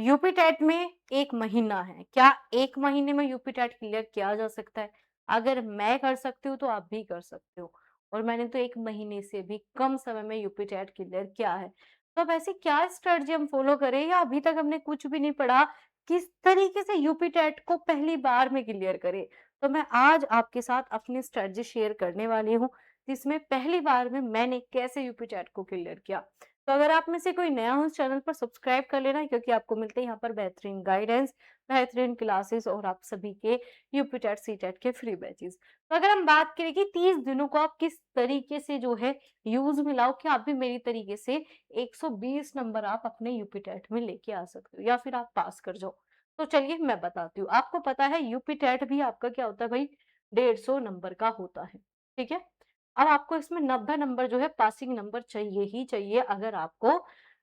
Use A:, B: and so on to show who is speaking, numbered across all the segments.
A: UP TET में 1 महीना है। क्या 1 महीने में यूपी टेट क्लियर किया जा सकता है? अगर मैं कर सकती हूँ, तो आप भी कर सकते हो और मैंने तो 1 महीने से भी कम समय में यूपी टेट क्लियर किया है। तो अब ऐसी क्या स्ट्रैटेजी हम फॉलो करें या अभी तक हमने कुछ भी नहीं पढ़ा, किस तरीके से यूपी टेट को पहली बार में क्लियर करें? तो मैं आज आपके साथ अपनी स्ट्रैटेजी शेयर करने वाली हूँ, जिसमें पहली बार में मैंने कैसे यूपी टेट को क्लियर किया। तो अगर आप में से कोई नया हो इस चैनल पर सब्सक्राइब कर लेना क्योंकि आपको मिलते हैं यहाँ पर बेहतरीन गाइडेंस, बेहतरीन क्लासेस और आप सभी के यूपी टेट सी टेट के फ्री बैचेस। तो अगर हम बात करें कि 30 दिनों को आप किस तरीके से जो है यूज में लाओ कि आप भी मेरी तरीके से 120 नंबर आप अपने यूपी टेट में लेके आ सकते हो या फिर आप पास कर जाओ। तो चलिए मैं बताती हूँ। आपको पता है यूपी टेट भी आपका क्या होता है भाई, 150 नंबर का होता है। ठीक है। अब आपको इसमें 90 नंबर जो है पासिंग नंबर चाहिए ही चाहिए अगर आपको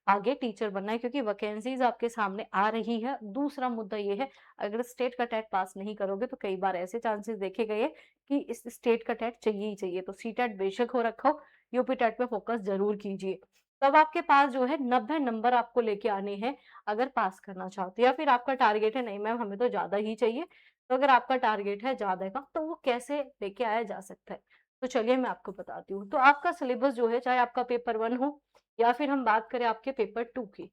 A: आगे टीचर बनना है, क्योंकि वैकेंसीज आपके सामने आ रही है। दूसरा मुद्दा ये है, अगर स्टेट का टेट पास नहीं करोगे तो कई बार ऐसे चांसेस देखे गए हैं कि इस स्टेट का टेट चाहिए ही चाहिए। तो सी टेट बेशक हो रखा हो, यूपी टेट पे फोकस जरूर कीजिए। तब आपके पास जो है 90 नंबर आपको लेके आने हैं अगर पास करना चाहते हो, या फिर आपका टारगेट है नहीं मैम हमें तो ज्यादा ही चाहिए। तो अगर आपका टारगेट है ज्यादा का तो वो कैसे लेके आया जा सकता है, तो चलिए मैं आपको बताती हूँ। तो आपका सिलेबस जो है, चाहे आपका पेपर 1 हो या फिर हम बात करें आपके पेपर 2 की,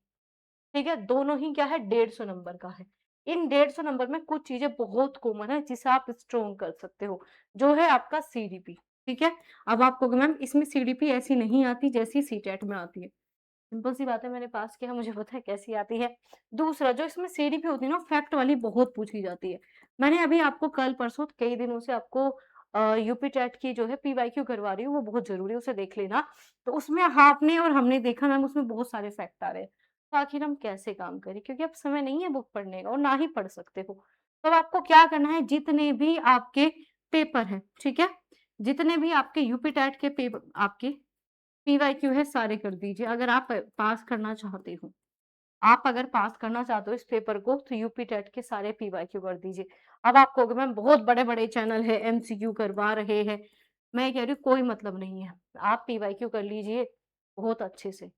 A: ठीक है? दोनों ही क्या है, 150 नंबर का है। इन 150 नंबर में कुछ चीज़ें बहुत कॉमन है जिसे आप स्ट्रॉन्ग कर सकते हो, जो है आपका सीडीपी, ठीक है? अब आप कहोगे मैम इसमें सीडीपी ऐसी नहीं आती जैसी सीटेट में आती है। सिंपल सी बात है, मैंने पास किया, मुझे पता है कैसी आती है। दूसरा जो इसमें सीडीपी होती है ना, फैक्ट वाली बहुत पूछी जाती है। मैंने अभी आपको कल परसों कई दिनों से आपको यूपी टेट की जो है पीवाईक्यू करवा रही हूँ, वो बहुत ज़रूरी है, उसे देख लेना। तो उसमें आपने और हमने देखा मैम उसमें बहुत सारे फैक्ट आ रहे हैं। तो आखिर हम कैसे काम करें? क्योंकि अब समय नहीं है बुक पढ़ने का और ना ही पढ़ सकते हो। तो अब आपको क्या करना है, जितने भी आपके पेपर हैं, ठीक है? जितने भी आपके यूपी टेट के आपके पीवाईक्यू है सारे कर दीजिए अगर आप पास करना चाहते हो। आप अगर पास करना चाहते हो इस पेपर को तो यूपी टेट के सारे पीवाईक्यू कर दीजिए। अब आप कहोगे मैम बहुत बड़े-बड़े चैनल है एमसीक्यू करवा रहे हैं। मैं कह रही हूँ कोई मतलब नहीं है। आप पीवाईक्यू कर लीजिए बहुत अच्छे से।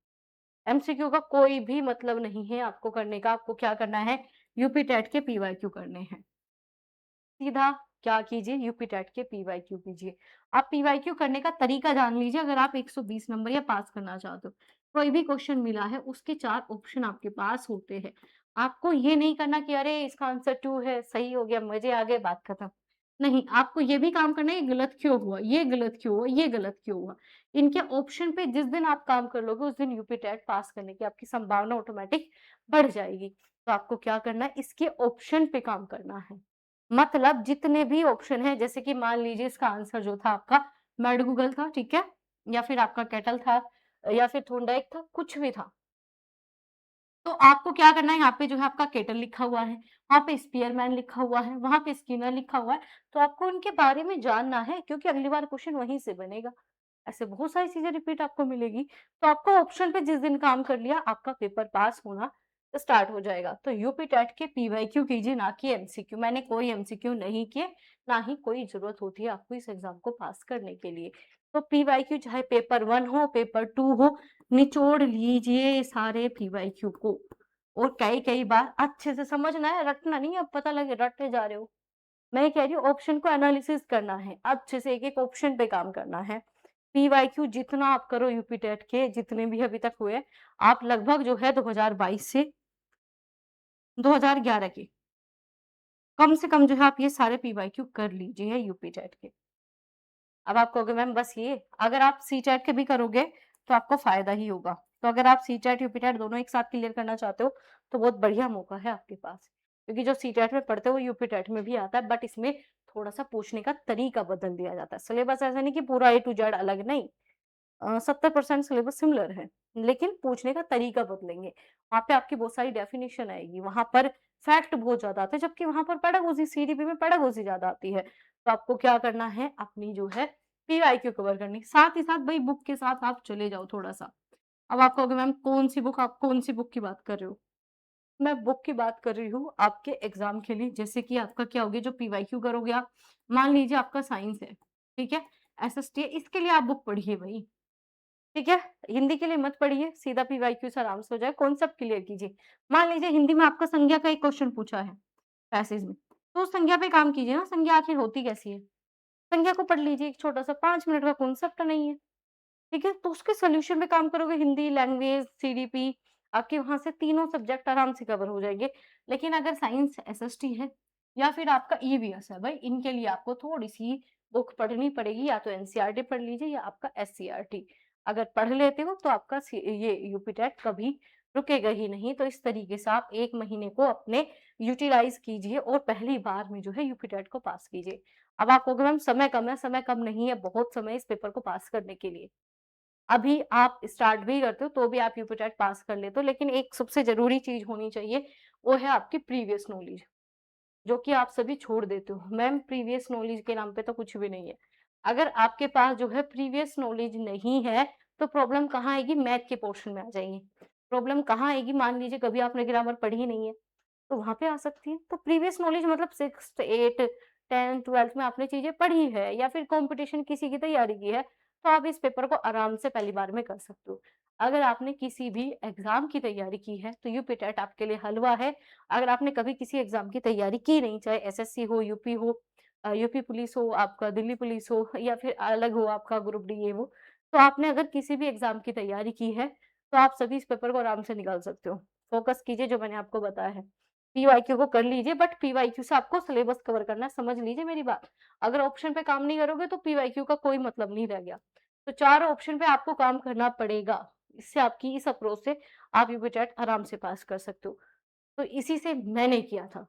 A: एमसीक्यू का कोई भी मतलब नहीं है आपको करने का। आपको क्या करना है, यूपी टेट के पीवाईक्यू करने हैं। सीधा क्या कीजिए, यूपी टेट के पीवाईक्यू कीजिए। आप पीवाईक्यू करने का तरीका जान लीजिए अगर आप 120 नंबर या पास करना चाहते हो। कोई भी क्वेश्चन मिला है उसके 4 ऑप्शन आपके पास होते हैं। आपको ये नहीं करना कि अरे इसका आंसर 2 है, सही हो गया, मज़े आ गए, बात खत्म। नहीं, आपको ये भी काम करना है ये गलत क्यों हुआ, ये गलत क्यों हुआ, ये गलत क्यों हुआ। इनके ऑप्शन पे जिस दिन आप काम कर लोगे उस दिन यूपी टेट पास करने की आपकी संभावना ऑटोमेटिक बढ़ जाएगी। तो आपको क्या करना है, इसके ऑप्शन पे काम करना है। मतलब जितने भी ऑप्शन हैं, जैसे कि मान लीजिए इसका आंसर जो था आपका मैडगुगल था, ठीक है? या फिर आपका केटल था या फिर थोंडाइक था, कुछ भी था। तो आपको क्या करना है, यहाँ पे जो है आपका केटल लिखा हुआ है, वहाँ पे स्पीयरमैन लिखा हुआ है, वहाँ पे स्किनर लिखा हुआ है, तो आपको उनके बारे में जानना है क्योंकि अगली बार क्वेश्चन वहीं से बनेगा। ऐसे बहुत सारी चीज़ें रिपीट आपको मिलेगी, तो आपको ऑप्शन पे जिस दिन काम कर लिया, आपका पेपर पास होना स्टार्ट हो जाएगा। तो यूपी टेट के पीवाईक्यू कीजिए, ना कि एमसीक्यू। मैंने कोई एमसीक्यू नहीं किए, ना ही कोई ज़रूरत होती है आपको इस एग्ज़ाम को पास करने के लिए। तो पीवाईक्यू चाहे पेपर 1 हो, पेपर 2 हो, निचोड़ लीजिए सारे पीवाईक्यू को और कई-कई बार अच्छे से समझना है, रटना नहीं है। अब पता लगे रटे जा रहे हो। मैं कह रही हूँ ऑप्शन को एनालिसिस करना है, अच्छे से एक-एक ऑप्शन पे काम करना है। पीवाईक्यू जितना आप करो यूपी टेट के जितने भी अभी तक हुए, आप लगभग जो है 2022 से 2011 के कम से कम जो है आप ये सारे पीवाईक्यू कर लीजिए यूपी टेट के। अब आप कहोगे मैम बस ये, अगर आप सीटेट के भी करोगे तो आपको फ़ायदा ही होगा। तो अगर आप सीटेट, यूपीटेट दोनों एक साथ क्लियर करना चाहते हो तो बहुत बढ़िया मौका है आपके पास। क्योंकि जो सीटेट में पढ़ते हो वो यूपीटेट में भी आता है, बट इसमें थोड़ा-सा पूछने का तरीका बदल दिया जाता है। सिलेबस ऐसा नहीं कि पूरा ए टू जेड अलग नहीं। 70% सिलेबस सिमिलर है, लेकिन पूछने का तरीका बदलेंगे। वहाँ पे आपकी बहुत सारी डेफिनिशन आएगी, वहाँ पर फैक्ट बहुत ज़्यादा आते हैं, जबकि वहाँ पर पेडागोजी सीडीपी में पेडागोजी ज़्यादा आती है। तो आपको क्या करना है, अपनी जो है पीवाईक्यू कवर करनी, साथ ही साथ भई बुक के साथ आप चले जाओ थोड़ा-सा। अब आप कहोगे मैम कौन-सी बुक, आप कौन-सी बुक की बात कर रहे हो? मैं बुक की बात कर रही हूँ आपके एग्ज़ाम के लिए, जैसे कि आपका क्या हो गया जो पीवाईक्यू करोगे आप, मान लीजिए आपका साइंस है, ठीक है? एसएसटी है, इसके लिए आप बुक पढ़िए भई। ठीक है? हिंदी के लिए मत पढ़िए, सीधा पीवाईक्यू से आराम से हो जाएगा, कॉन्सेप्ट क्लियर कीजिए। मान लीजिए हिंदी में आपका संज्ञा का एक क्वेश्चन पूछा है पैसेज में, तो उस संज्ञा पे काम कीजिए ना, संज्ञा आखिर होती कैसी है? संज्ञा को पढ़ लीजिए, एक छोटा-सा 5 मिनट का कॉन्सेप्ट नहीं है, ठीक है? तो उसके सॉल्यूशन पे काम करोगे, हिंदी, लैंग्वेज, सीडीपी, आपके वहाँ से तीनों सब्जेक्ट आराम से कवर हो जाएँगे। लेकिन अगर साइंस एसएसटी है या फिर आपका ईवीएस है, भई इनके लिए आपको थोड़ी-सी बुक पढ़नी पड़ेगी, या तो एनसीईआरटी पढ़ लीजिए या आपका एससीईआरटी। अगर पढ़ लेते हो तो आपका ये यूपी टेट कभी रुकेगा ही नहीं। तो इस तरीके से आप 1 महीने को अपने यूटिलाइज़ कीजिए और पहली बार में जो है यूपी टेट को पास कीजिए। अब आप कहोगे मैम समय कम नहीं है, बहुत समय है इस पेपर को पास करने के लिए। अभी आप स्टार्ट भी करते हो तो भी आप यूपी टेट पास कर लेते हो, लेकिन एक सबसे ज़रूरी चीज़ होनी चाहिए, वो है आपकी प्रीवियस नॉलेज, जो कि आप सभी छोड़ देते हो। मैम प्रीवियस नॉलेज के नाम पे तो कुछ भी नहीं है। अगर आपके पास जो है प्रीवियस नॉलेज नहीं है, तो प्रॉब्लम कहाँ आएगी? मैथ के पोर्शन में आ जाएगी। प्रॉब्लम कहाँ आएगी? मान लीजिए कभी आपने ग्रामर पढ़ी ही नहीं है, तो वहाँ पे आ सकती है। तो प्रीवियस नॉलेज मतलब 6th, 8th, 10th, 12th में आपने चीज़ें पढ़ी है या फिर कॉम्पिटिशन किसी की तैयारी की है, तो आप इस पेपर को आराम से पहली बार में कर सकते हो। अगर आपने किसी भी एग्ज़ाम की तैयारी की है, तो यूपी टेट आपके लिए हलवा है। अगर आपने कभी किसी एग्ज़ाम की तैयारी की नहीं, चाहे एसएससी हो, यूपी हो, यूपी पुलिस हो, आपका दिल्ली पुलिस हो या फिर अलग हो आपका ग्रुप डी ये वो, तो आपने अगर किसी भी एग्ज़ाम की तैयारी की है, तो आप सभी इस पेपर को आराम से निकाल सकते हो। फ़ोकस कीजिए जो मैंने आपको बताया है। पीवाईक्यू को कर लीजिए, बट पीवाईक्यू से आपको सिलेबस कवर करना है, समझ लीजिए मेरी बात। अगर ऑप्शन पे काम नहीं करोगे तो पीवाईक्यू का कोई मतलब नहीं रह गया। तो 4 ऑप्शन पे आपको काम करना पड़ेगा। इससे आपकी इस अप्रोच से आप यूपी टेट आराम से पास कर सकते हो। तो इसी से मैंने किया था,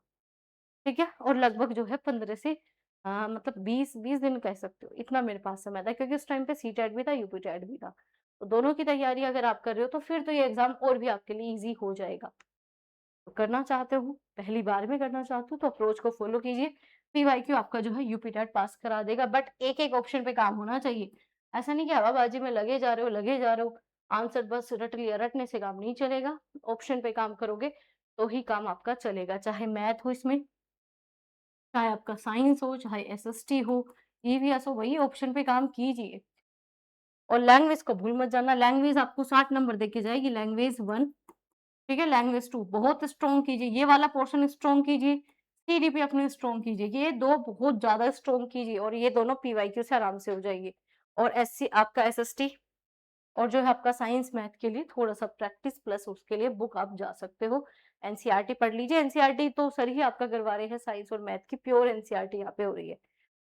A: ठीक है? और लगभग जो है 15 से मतलब 20 दिन कह सकते हो, इतना मेरे पास समय था क्योंकि उस टाइम पे सीटेट भी था, यूपी टेट भी था। तो दोनों की तैयारी अगर आप कर रहे हो तो फिर तो ये एग्ज़ाम और भी आपके लिए ईज़ी हो जाएगा। तो करना चाहते हो, पहली बार में करना चाहते हो तो अप्रोच को फ़ॉलो कीजिए। पीवाईक्यू आपका जो है यूपी टेट पास करा देगा, बट एक-एक ऑप्शन पे काम होना चाहिए। ऐसा नहीं कि हवाबाजी में लगे जा रहे हो, आंसर बस रट लिया, रटने से काम नहीं चलेगा। ऑप्शन पे काम करोगे तो ही काम आपका चलेगा, चाहे मैथ हो इसमें, चाहे आपका साइंस हो, चाहे एसएसटी हो, ईवीएस हो, वही ऑप्शन पे काम कीजिए। और लैंग्वेज को भूल मत जाना, लैंग्वेज आपको 60 नंबर देके जाएगी, लैंग्वेज 1, ठीक है? लैंग्वेज 2 बहुत स्ट्रॉन्ग कीजिए, ये वाला पोर्शन स्ट्रॉन्ग कीजिए, सीडीपी अपनी स्ट्रॉन्ग कीजिए, ये 2 बहुत ज़्यादा स्ट्रॉन्ग कीजिए और ये दोनों पीवाईक्यू से आराम से हो जाएगी। और एससी आपका एसएसटी और जो है आपका साइंस मैथ के लिए थोड़ा-सा प्रैक्टिस प्लस उसके लिए बुक आप जा सकते हो। एनसीईआरटी पढ़ लीजिए, एनसीईआरटी तो सर ही आपका करवा रहे हैं साइंस और मैथ की, प्योर एनसीईआरटी यहाँ पे हो रही है।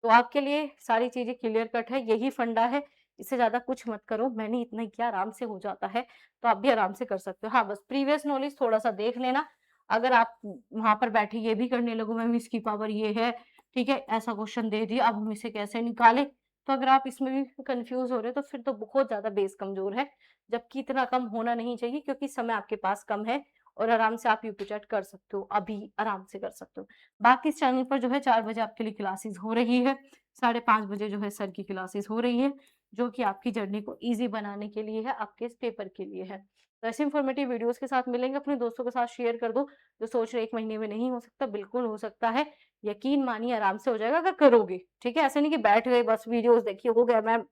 A: तो आपके लिए सारी चीज़ें क्लियर कट है, यही फंडा है, इससे ज़्यादा कुछ मत करो, मैंने इतना ही किया, आराम से हो जाता है, तो आप भी आराम से कर सकते हो। हाँ, बस प्रीवियस नॉलेज थोड़ा-सा देख लेना, अगर आप वहाँ पर बैठे ये भी करने लगो मैम इसकी पावर ये है, ठीक है, ऐसा क्वेश्चन दे दिया, अब हम इसे कैसे निकालें? तो अगर आप इसमें भी कन्फ्यूज़ हो रहे हो, तो फिर तो बहुत ज़्यादा बेस कमज़ोर है, जबकि इतना कम होना नहीं चाहिए क्योंकि समय आपके पास कम है और आराम से आप यूपी टेट कर सकते हो, अभी आराम से कर सकते हो। बाकी इस चैनल पर जो है 4 बजे आपके लिए क्लासेस हो रही है, 5:30 बजे जो है सर की क्लासेस हो रही है, जो कि आपकी जर्नी को ईज़ी बनाने के लिए है, आपके इस पेपर के लिए है। तो ऐसे इन्फॉर्मेटिव वीडियोज़ के साथ मिलेंगे, अपने दोस्तों के साथ शेयर कर दो, जो सोच रहे 1 महीने में नहीं हो सकता, बिल्कुल हो सकता है। यकीन मानिए आराम से हो जाएगा अगर करोगे, ठीक है? ऐसा नहीं कि बैठ गए बस वीडियोज़ देखी, हो गया मैम,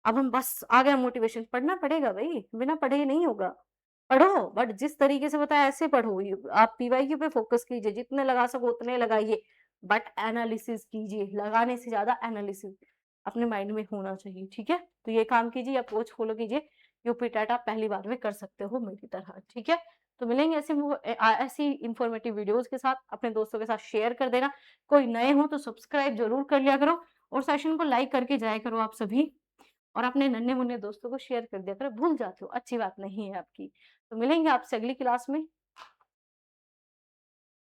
A: अब हम बस आ गया मोटिवेशन, पढ़ना पड़ेगा भई, बिना पढ़े नहीं होगा। पढ़ो, बट जिस तरीके से बताया ऐसे पढ़ो, आप पीवाईक्यू पे फ़ोकस कीजिए, जितने लगा सको उतने लगाइए, बट एनालिसिस कीजिए, लगाने से ज़्यादा एनालिसिस अपने माइंड में होना चाहिए, ठीक है? तो ये काम कीजिए, अप्रोच फ़ॉलो कीजिए, यूपी टेट आप पहली बार में कर सकते हो मेरी तरह, ठीक है? तो मिलेंगे ऐसी इन्फॉर्मेटिव वीडियोज़ के साथ, अपने दोस्तों के साथ शेयर कर देना। कोई नए हो तो सब्सक्राइब ज़रूर कर लिया करो और सेशन को लाइक करके जाया करो आप सभी। और अपने नन्हे-मुन्ने दोस्तों को शेयर कर दिया करो, भूल जाते हो, अच्छी बात नहीं है आपकी। तो मिलेंगे आपसे अगली क्लास में।